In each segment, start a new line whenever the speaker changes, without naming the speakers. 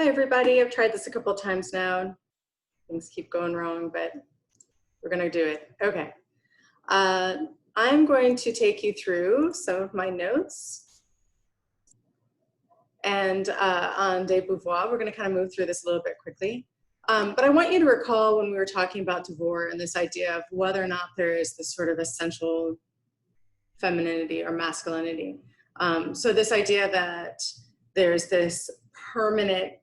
Hi, everybody. I've tried this a couple times now. Things keep going wrong, but we're going to do it. Okay. I'm going to take you through some of my notes. And on de Beauvoir, we're going to kind of move through this a little bit quickly. But I want you to recall when we were talking about Beauvoir and this idea of whether or not there is this sort of essential femininity or masculinity. So this idea that there's this permanent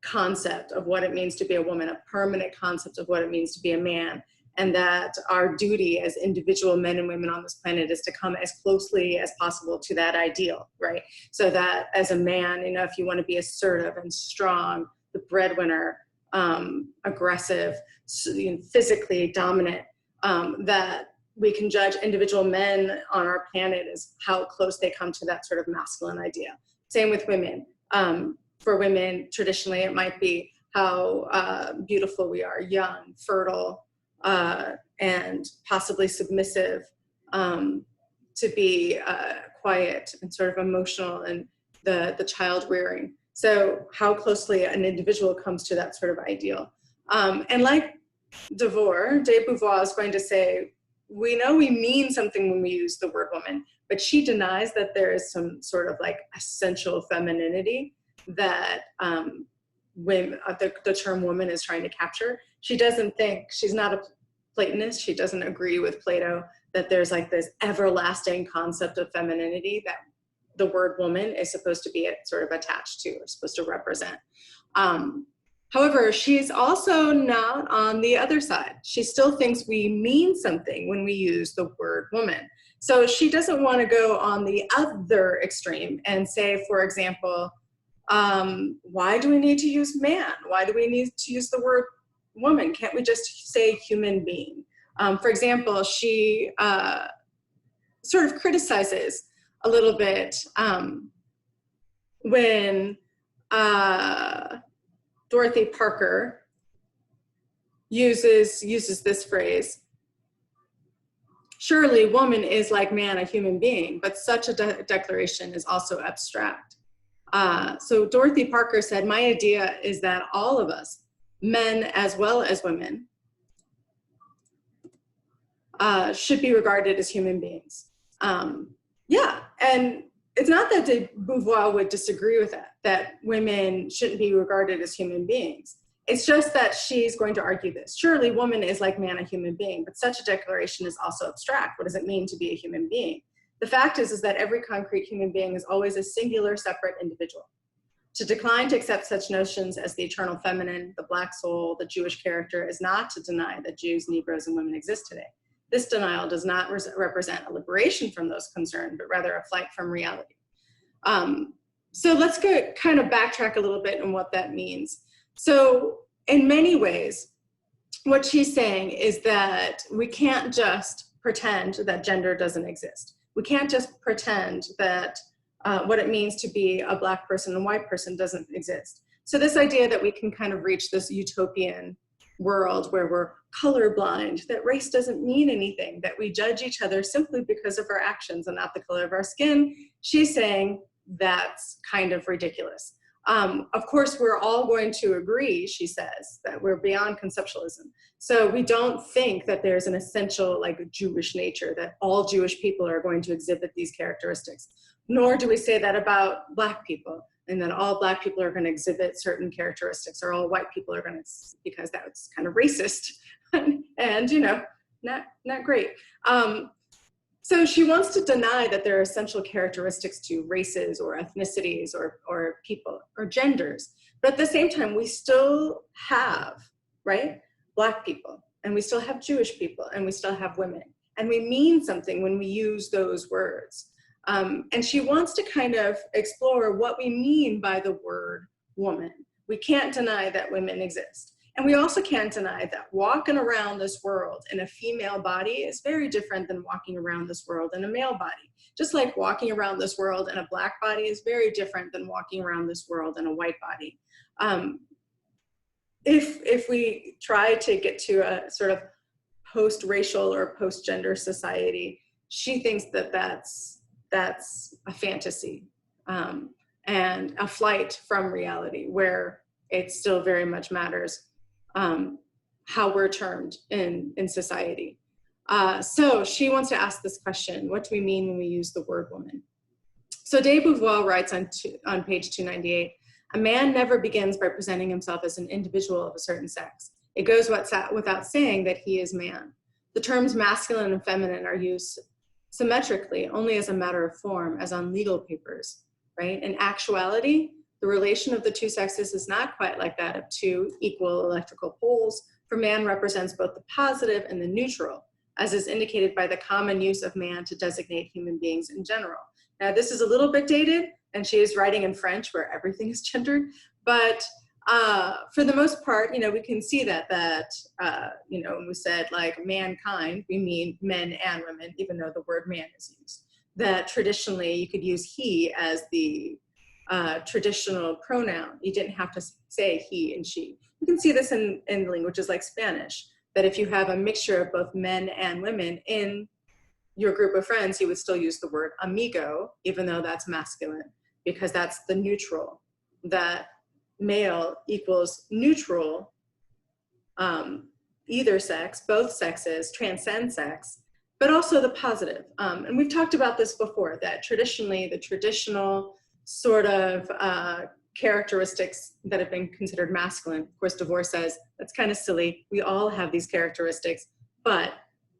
concept of what it means to be a woman, a permanent concept of what it means to be a man, and that our duty as individual men and women on this planet is to come as closely as possible to that ideal, right? So that as a man, you know, if you want to be assertive and strong, the breadwinner, aggressive, physically dominant, that we can judge individual men on our planet as how close they come to that sort of masculine idea. Same with women. For women, traditionally, it might be how beautiful we are, young, fertile, and possibly submissive, to be quiet and sort of emotional, and the child rearing. So how closely an individual comes to that sort of ideal. And like de Beauvoir is going to say, we know we mean something when we use the word woman, but she denies that there is some sort of like essential femininity that women, the term woman is trying to capture. She doesn't think, she's not a Platonist, she doesn't agree with Plato that there's like this everlasting concept of femininity that the word woman is supposed to be sort of attached to or supposed to represent. However, she's also not on the other side. She still thinks we mean something when we use the word woman. So she doesn't want to go on the other extreme and say, for example, why do we need to use man? Why do we need to use the word woman? Can't we just say human being? For example, she sort of criticizes a little bit when Dorothy Parker uses this phrase, surely woman is like man, a human being, but such a declaration is also abstract. So Dorothy Parker said, my idea is that all of us, men as well as women, should be regarded as human beings. Yeah, and it's not that de Beauvoir would disagree with that women shouldn't be regarded as human beings. It's just that she's going to argue this. Surely woman is like man, a human being, but such a declaration is also abstract. What does it mean to be a human being? The fact is that every concrete human being is always a singular, separate individual. To decline to accept such notions as the eternal feminine, the black soul, the Jewish character is not to deny that Jews, Negroes, and women exist today. This denial does not represent a liberation from those concerned, but rather a flight from reality. So let's go kind of backtrack a little bit on what that means. So in many ways, what she's saying is that we can't just pretend that gender doesn't exist. We can't just pretend that what it means to be a black person and white person doesn't exist. So this idea that we can kind of reach this utopian world where we're colorblind, that race doesn't mean anything, that we judge each other simply because of our actions and not the color of our skin, she's saying that's kind of ridiculous. Of course, we're all going to agree, she says, that we're beyond conceptualism. So we don't think that there's an essential like Jewish nature, that all Jewish people are going to exhibit these characteristics. Nor do we say that about black people, and that all black people are going to exhibit certain characteristics, or all white people are going to, because that's kind of racist and you know, not great. So she wants to deny that there are essential characteristics to races or ethnicities or people or genders. But at the same time, we still have, right, black people, and we still have Jewish people, and we still have women. And we mean something when we use those words. And she wants to kind of explore what we mean by the word woman. We can't deny that women exist. And we also can't deny that walking around this world in a female body is very different than walking around this world in a male body. Just like walking around this world in a black body is very different than walking around this world in a white body. If we try to get to a sort of post-racial or post-gender society, she thinks that that's a fantasy and a flight from reality, where it still very much matters how we're termed in society. So she wants to ask this question: what do we mean when we use the word woman? So de Beauvoir writes on page 298, a man never begins by presenting himself as an individual of a certain sex. It goes without saying that he is man. The terms masculine and feminine are used symmetrically only as a matter of form, as on legal papers, right? In actuality, the relation of the two sexes is not quite like that of two equal electrical poles, for man represents both the positive and the neutral, as is indicated by the common use of man to designate human beings in general. Now, this is a little bit dated, and she is writing in French where everything is gendered, but for the most part, we can see that when we said like mankind, we mean men and women, even though the word man is used. That traditionally you could use he as the traditional pronoun. You didn't have to say he and she. You can see this in languages like Spanish, that if you have a mixture of both men and women in your group of friends, you would still use the word amigo, even though that's masculine, because that's the neutral, that male equals neutral, either sex, both sexes, transcend sex, but also the positive. And we've talked about this before, that traditionally, the traditional sort of characteristics that have been considered masculine, of course, Beauvoir says, that's kind of silly. We all have these characteristics, but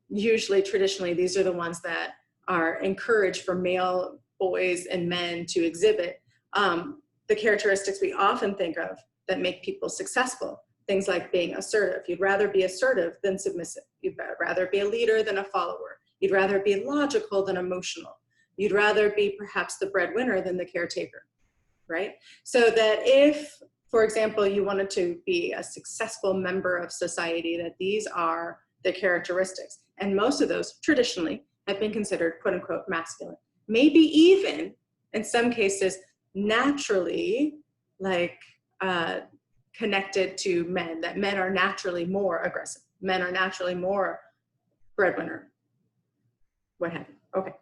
usually, traditionally, these are the ones that are encouraged for male boys and men to exhibit. The characteristics we often think of that make people successful, things like being assertive. You'd rather be assertive than submissive. You'd rather be a leader than a follower. You'd rather be logical than emotional. You'd rather be perhaps the breadwinner than the caretaker, right? So that if, for example, you wanted to be a successful member of society, that these are the characteristics. And most of those traditionally have been considered quote unquote masculine. Maybe even in some cases naturally connected to men, that men are naturally more aggressive. Men are naturally more breadwinner, what have you. Okay.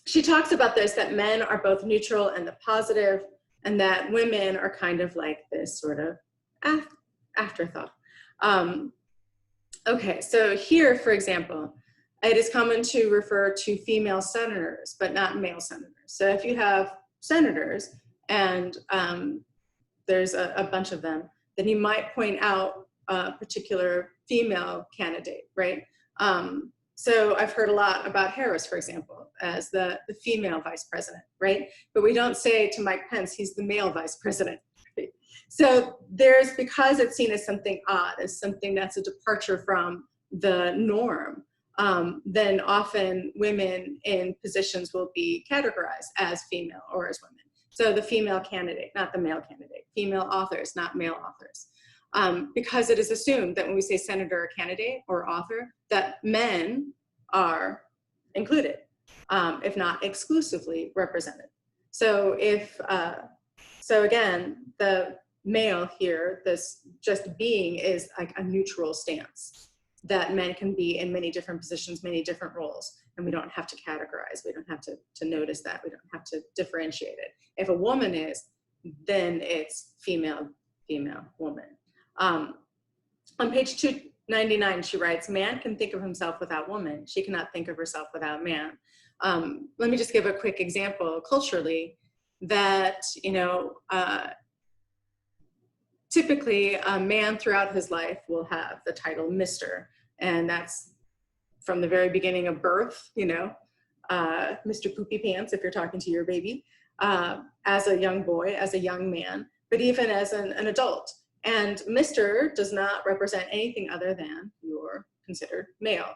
She talks about this, that men are both neutral and the positive, and that women are kind of like this sort of afterthought. Okay, so here, for example, it is common to refer to female senators, but not male senators. So if you have senators and there's a bunch of them, then you might point out a particular female candidate, right? So I've heard a lot about Harris, for example, as the female vice president, right? But we don't say to Mike Pence, he's the male vice president. Right? So because it's seen as something odd, as something that's a departure from the norm, then often women in positions will be categorized as female or as women. So the female candidate, not the male candidate, female authors, not male authors. Because it is assumed that when we say senator or candidate or author, that men are included, if not exclusively represented. So so again, the male here, this just being is like a neutral stance, that men can be in many different positions, many different roles, and we don't have to categorize. We don't have to notice that. We don't have to differentiate it. If a woman is, then it's female, woman. On page 299, she writes, man can think of himself without woman. She cannot think of herself without man. Let me just give a quick example culturally that, typically a man throughout his life will have the title Mr. And that's from the very beginning of birth, Mr. Poopy Pants, if you're talking to your baby, as a young boy, as a young man, but even as an adult. And Mr. does not represent anything other than you're considered male.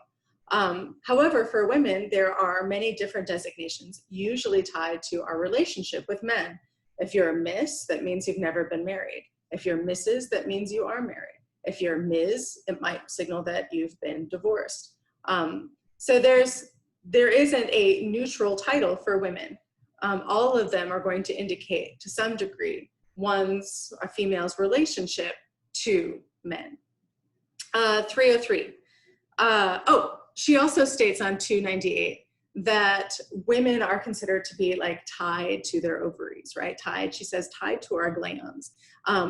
However, for women, there are many different designations, usually tied to our relationship with men. If you're a Miss, that means you've never been married. If you're Mrs., that means you are married. If you're Ms., it might signal that you've been divorced. So there isn't a neutral title for women. All of them are going to indicate, to some degree, a female's relationship to men. 303. She also states on 298 that women are considered to be like tied to their ovaries. ovaries, right? Tied, she says, tied to our glands.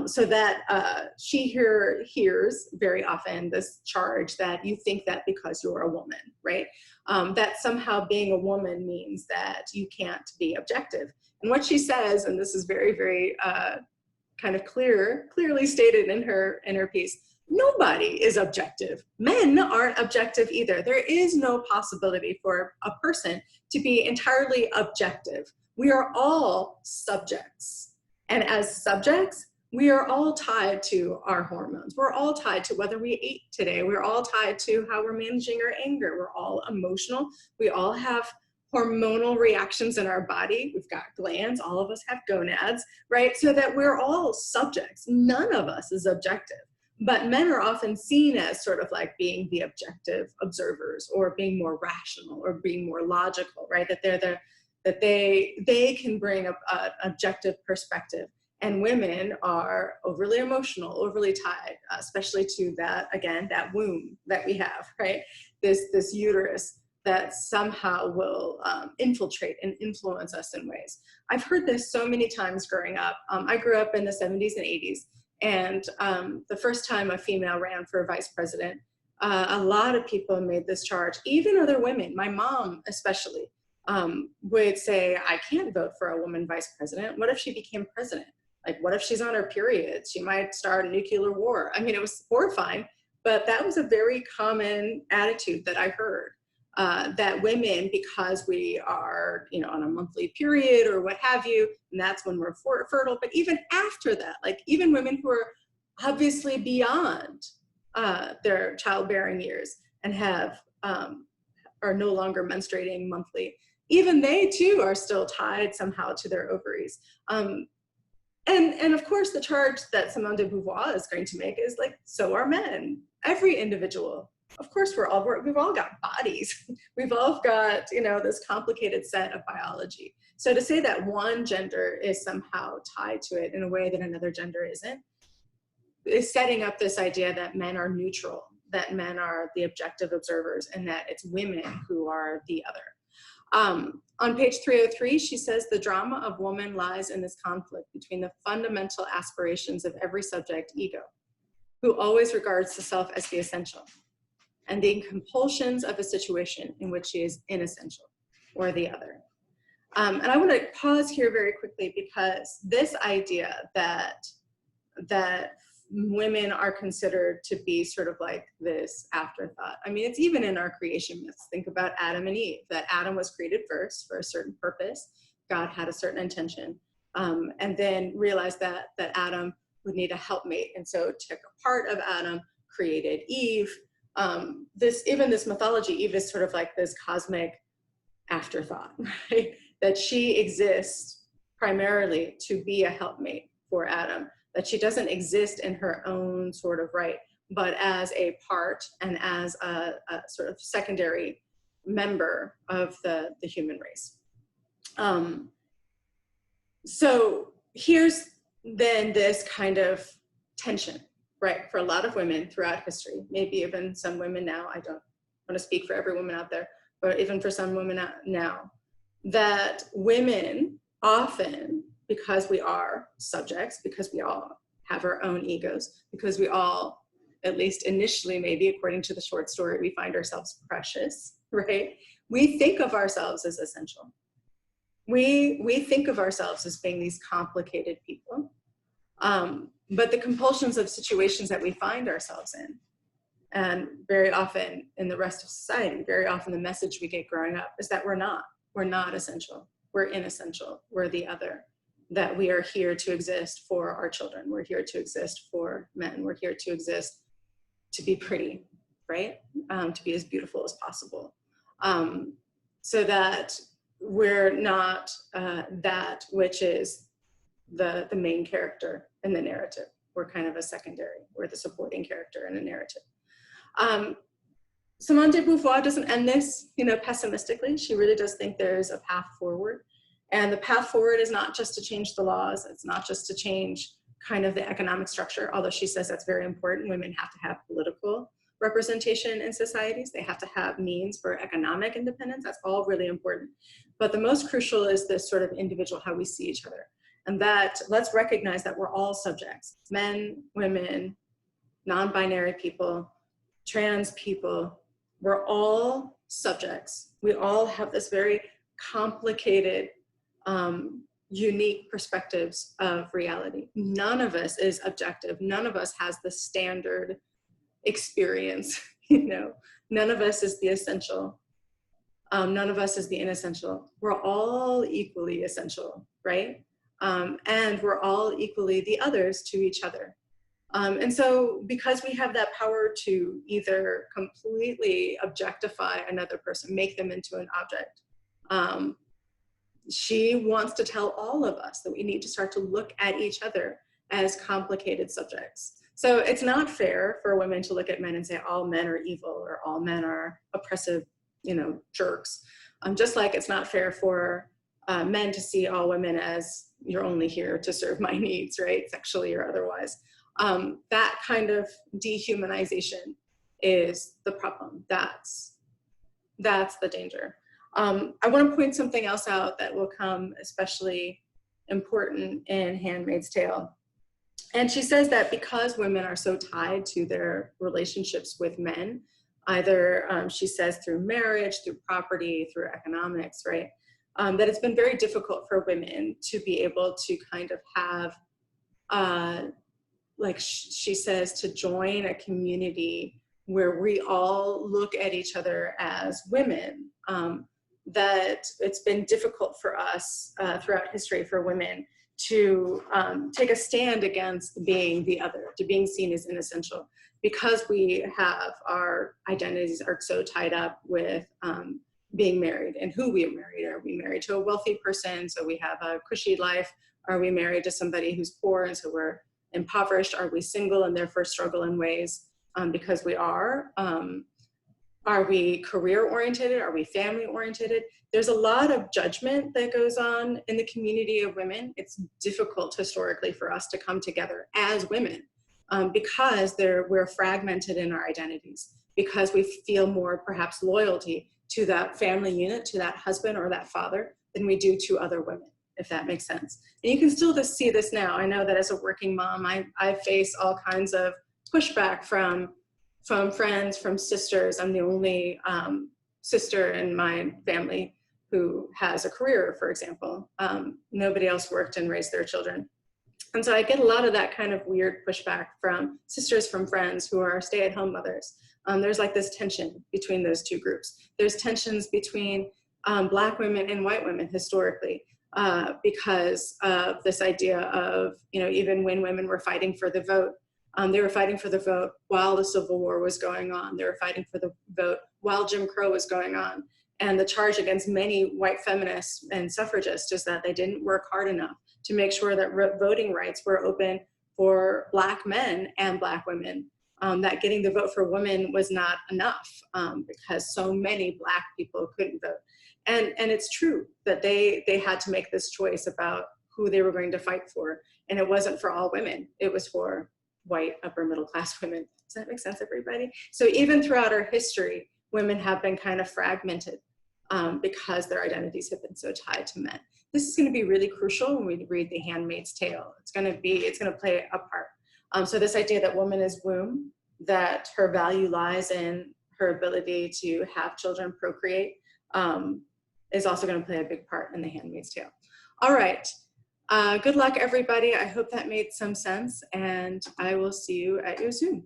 So that she hears very often this charge that you think that because you're a woman, right? That somehow being a woman means that you can't be objective. And what she says, and this is very, very kind of clearly stated in her piece, nobody is objective. Men aren't objective either. There is no possibility for a person to be entirely objective. We are all subjects. And as subjects, we are all tied to our hormones. We're all tied to whether we ate today. We're all tied to how we're managing our anger. We're all emotional. We all have hormonal reactions in our body. We've got glands. All of us have gonads, right? So that we're all subjects. None of us is objective. But men are often seen as sort of like being the objective observers, or being more rational, or being more logical, right? That that they can bring an objective perspective. And women are overly emotional, overly tied, especially to that, again, that womb that we have, right? This uterus that somehow will infiltrate and influence us in ways. I've heard this so many times growing up. I grew up in the 70s and 80s. And the first time a female ran for vice president, a lot of people made this charge, even other women, my mom especially, would say, I can't vote for a woman vice president. What if she became president? Like, what if she's on her period? She might start a nuclear war. I mean, it was horrifying, but that was a very common attitude that I heard, that women, because we are, on a monthly period or what have you, and that's when we're fertile. But even after that, like even women who are obviously beyond their childbearing years and are no longer menstruating monthly, even they too are still tied somehow to their ovaries. And of course, the charge that Simone de Beauvoir is going to make is like, so are men. Every individual. Of course, we've all got bodies. We've all got, this complicated set of biology. So to say that one gender is somehow tied to it in a way that another gender isn't, is setting up this idea that men are neutral, that men are the objective observers, and that it's women who are the other. On page 303, she says, the drama of woman lies in this conflict between the fundamental aspirations of every subject ego, who always regards the self as the essential, and the compulsions of a situation in which she is inessential, or the other. And I want to pause here very quickly, because this idea that women are considered to be sort of like this afterthought. I mean, it's even in our creation myths. Think about Adam and Eve, that Adam was created first for a certain purpose. God had a certain intention, and then realized that Adam would need a helpmate. And so took a part of Adam, created Eve. Even this mythology, Eve is sort of like this cosmic afterthought, right? That she exists primarily to be a helpmate for Adam, that she doesn't exist in her own sort of right, but as a part and as a sort of secondary member of the human race. So here's then this kind of tension, right, for a lot of women throughout history, maybe even some women now. I don't want to speak for every woman out there, but even for some women now, that women often, because we are subjects, because we all have our own egos, because we all, at least initially, maybe according to the short story, we find ourselves precious, right? We think of ourselves as essential. We think of ourselves as being these complicated people. But the compulsions of situations that we find ourselves in, and very often in the rest of society, very often the message we get growing up is that we're not essential. We're inessential. We're the other. That we are here to exist for our children. We're here to exist for men. We're here to exist to be pretty, right? To be as beautiful as possible. So that we're not that which is the main character in the narrative. We're kind of a secondary. We're the supporting character in a narrative. Simone de Beauvoir doesn't end this, pessimistically. She really does think there's a path forward. And the path forward is not just to change the laws. It's not just to change kind of the economic structure, although she says that's very important. Women have to have political representation in societies. They have to have means for economic independence. That's all really important. But the most crucial is this sort of individual, how we see each other. and that let's recognize that we're all subjects, men, women, non-binary people, trans people, we're all subjects. We all have this very complicated, unique perspectives of reality. None of us is objective. None of us has the standard experience, you know. None of us is the essential. None of us is the inessential. We're all equally essential, right? And we're all equally the others to each other. And so because we have that power to either completely objectify another person, make them into an object, she wants to tell all of us that we need to start to look at each other as complicated subjects. So it's not fair for women to look at men and say all men are evil or all men are oppressive, you know, jerks. Just like it's not fair for men to see all women as you're only here to serve my needs, right, sexually or otherwise. That kind of dehumanization is the problem. That's the danger. I want to point something else out that will come especially important in Handmaid's Tale. And she says that because women are so tied to their relationships with men, either she says through marriage, through property, through economics, right? That it's been very difficult for women to be able to kind of have, like she says, to join a community where we all look at each other as women. That it's been difficult for us throughout history for women to take a stand against being the other, to being seen as inessential, because we have our identities are so tied up with being married and who we are married. Are we married to a wealthy person, so we have a cushy life? Are we married to somebody who's poor and so we're impoverished? Are we single and therefore struggle in ways because we are? Are we career oriented? Are we family oriented? There's a lot of judgment that goes on in the community of women. It's difficult historically for us to come together as women because we're fragmented in our identities, because we feel more perhaps loyalty to that family unit, to that husband or that father, than we do to other women, if that makes sense. And you can still just see this now. I know that as a working mom, I face all kinds of pushback from friends, from sisters. I'm the only sister in my family who has a career, for example. Nobody else worked and raised their children. And so I get a lot of that kind of weird pushback from sisters, from friends who are stay-at-home mothers. There's like this tension between those two groups. There's tensions between Black women and white women historically because of this idea of, you know, even when women were fighting for the vote, they were fighting for the vote while the Civil War was going on. They were fighting for the vote while Jim Crow was going on. And the charge against many white feminists and suffragists is that they didn't work hard enough to make sure that voting rights were open for Black men and Black women, that getting the vote for women was not enough because so many Black people couldn't vote. And it's true that they had to make this choice about who they were going to fight for. And it wasn't for all women, it was for white upper middle class women. Does that make sense, everybody? So even throughout our history, women have been kind of fragmented because their identities have been so tied to men. This is going to be really crucial when we read The Handmaid's Tale. It's going to play a part. So this idea that woman is womb, that her value lies in her ability to have children, procreate, is also going to play a big part in The Handmaid's Tale. All right. Good luck, everybody. I hope that made some sense, and I will see you at your Zoom.